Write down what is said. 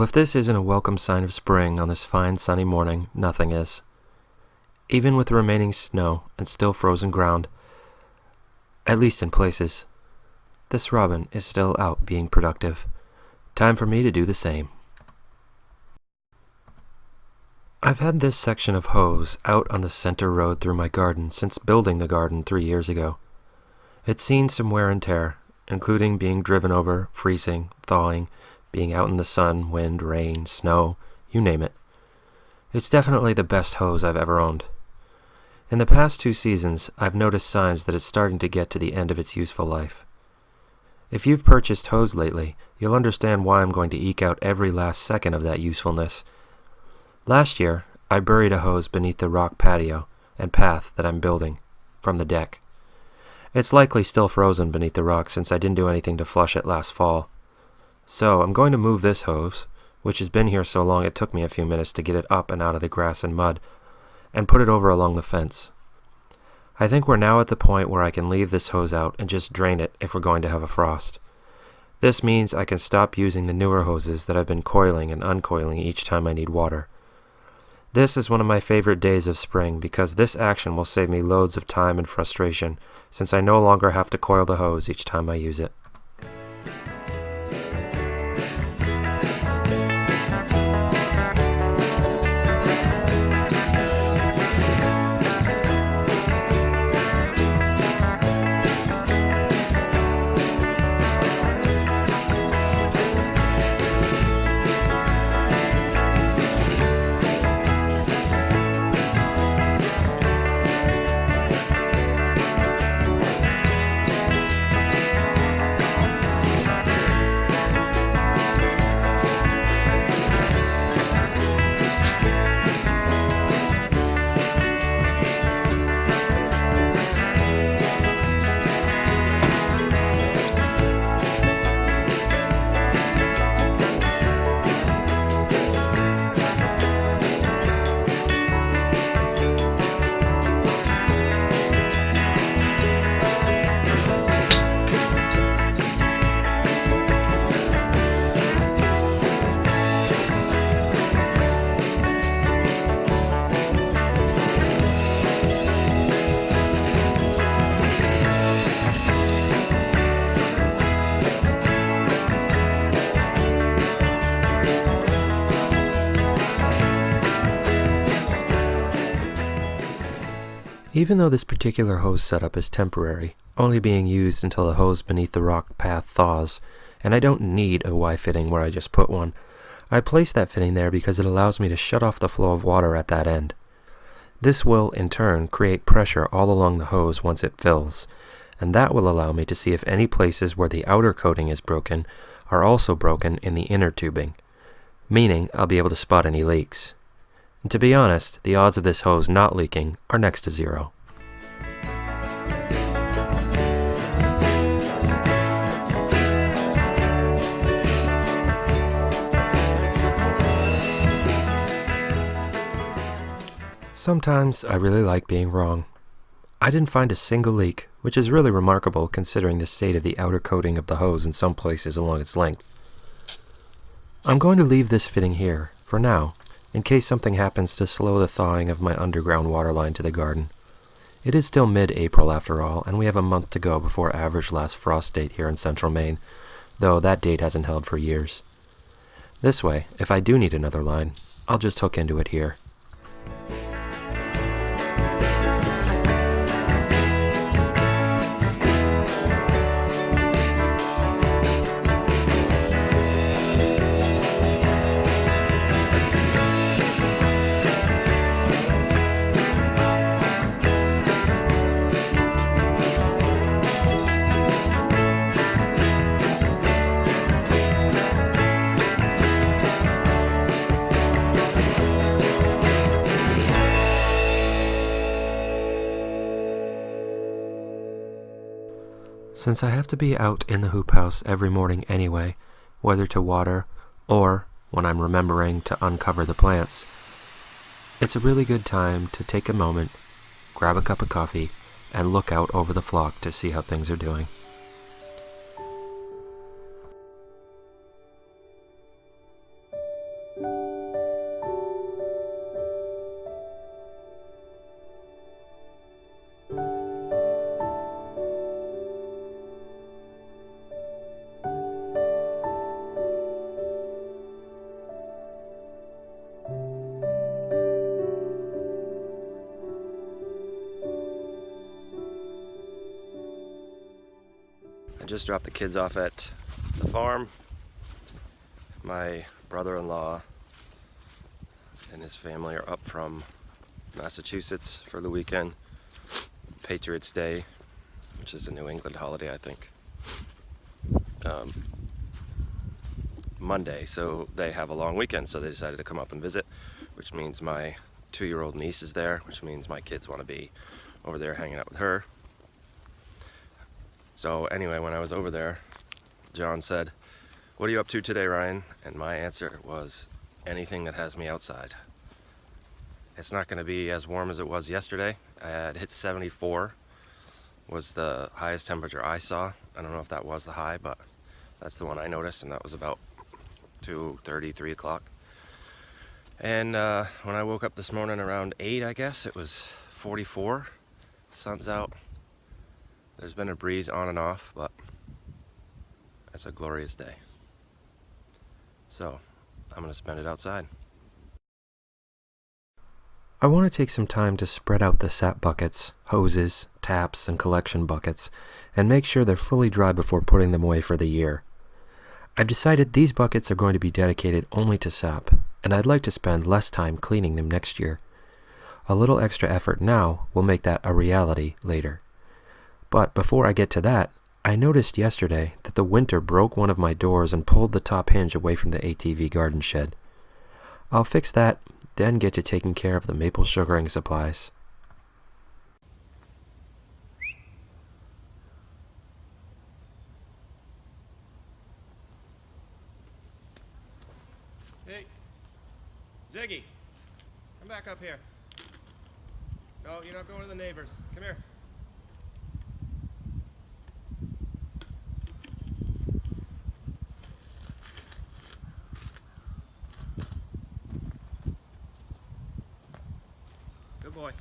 Well, if this isn't a welcome sign of spring on this fine sunny morning, nothing is. Even with the remaining snow and still frozen ground, at least in places, this robin is still out being productive. Time for me to do the same. I've had this section of hose out on the center road through my garden since building the garden 3 years ago. It's seen some wear and tear, including being driven over, freezing, thawing, being out in the sun, wind, rain, snow, you name it. It's definitely the best hose I've ever owned. In the past 2 seasons, I've noticed signs that it's starting to get to the end of its useful life. If you've purchased hose lately, you'll understand why I'm going to eke out every last second of that usefulness. Last year, I buried a hose beneath the rock patio and path that I'm building from the deck. It's likely still frozen beneath the rock since I didn't do anything to flush it last fall. So I'm going to move this hose, which has been here so long it took me a few minutes to get it up and out of the grass and mud, and put it over along the fence. I think we're now at the point where I can leave this hose out and just drain it if we're going to have a frost. This means I can stop using the newer hoses that I've been coiling and uncoiling each time I need water. This is one of my favorite days of spring because this action will save me loads of time and frustration since I no longer have to coil the hose each time I use it. Even though this particular hose setup is temporary, only being used until the hose beneath the rock path thaws, and I don't need a Y fitting where I just put one, I place that fitting there because it allows me to shut off the flow of water at that end. This will, in turn, create pressure all along the hose once it fills, and that will allow me to see if any places where the outer coating is broken are also broken in the inner tubing, meaning I'll be able to spot any leaks. And to be honest, the odds of this hose not leaking are next to 0. Sometimes I really like being wrong. I didn't find a single leak, which is really remarkable considering the state of the outer coating of the hose in some places along its length. I'm going to leave this fitting here, for now, in case something happens to slow the thawing of my underground water line to the garden. It is still mid-April after all, and we have a month to go before average last frost date here in central Maine, though that date hasn't held for years. This way, if I do need another line, I'll just hook into it here. Since I have to be out in the hoop house every morning anyway, whether to water or when I'm remembering to uncover the plants, it's a really good time to take a moment, grab a cup of coffee, and look out over the flock to see how things are doing. just dropped the kids off at the farm. My brother-in-law and his family are up from Massachusetts for the weekend. Patriots Day, which is a New England holiday, I think. Monday, so they have a long weekend, so they decided to come up and visit, which means my 2-year-old niece is there, which means my kids want to be over there hanging out with her. So anyway, when I was over there, John said, "What are you up to today, Ryan?" And my answer was, anything that has me outside. It's not going to be as warm as it was yesterday. I had hit 74 was the highest temperature I saw. I don't know if that was the high, but that's the one I noticed, and that was about 2:30, 3 o'clock. And when I woke up this morning around 8, I guess, it was 44. Sun's out. There's been a breeze on and off, but it's a glorious day. So I'm going to spend it outside. I want to take some time to spread out the sap buckets, hoses, taps, and collection buckets, and make sure they're fully dry before putting them away for the year. I've decided these buckets are going to be dedicated only to sap, and I'd like to spend less time cleaning them next year. A little extra effort now will make that a reality later. But before I get to that, I noticed yesterday that the winter broke one of my doors and pulled the top hinge away from the ATV garden shed. I'll fix that, then get to taking care of the maple sugaring supplies. Hey, Ziggy, come back up here. No, you're not going to the neighbors. Come here. Good boy.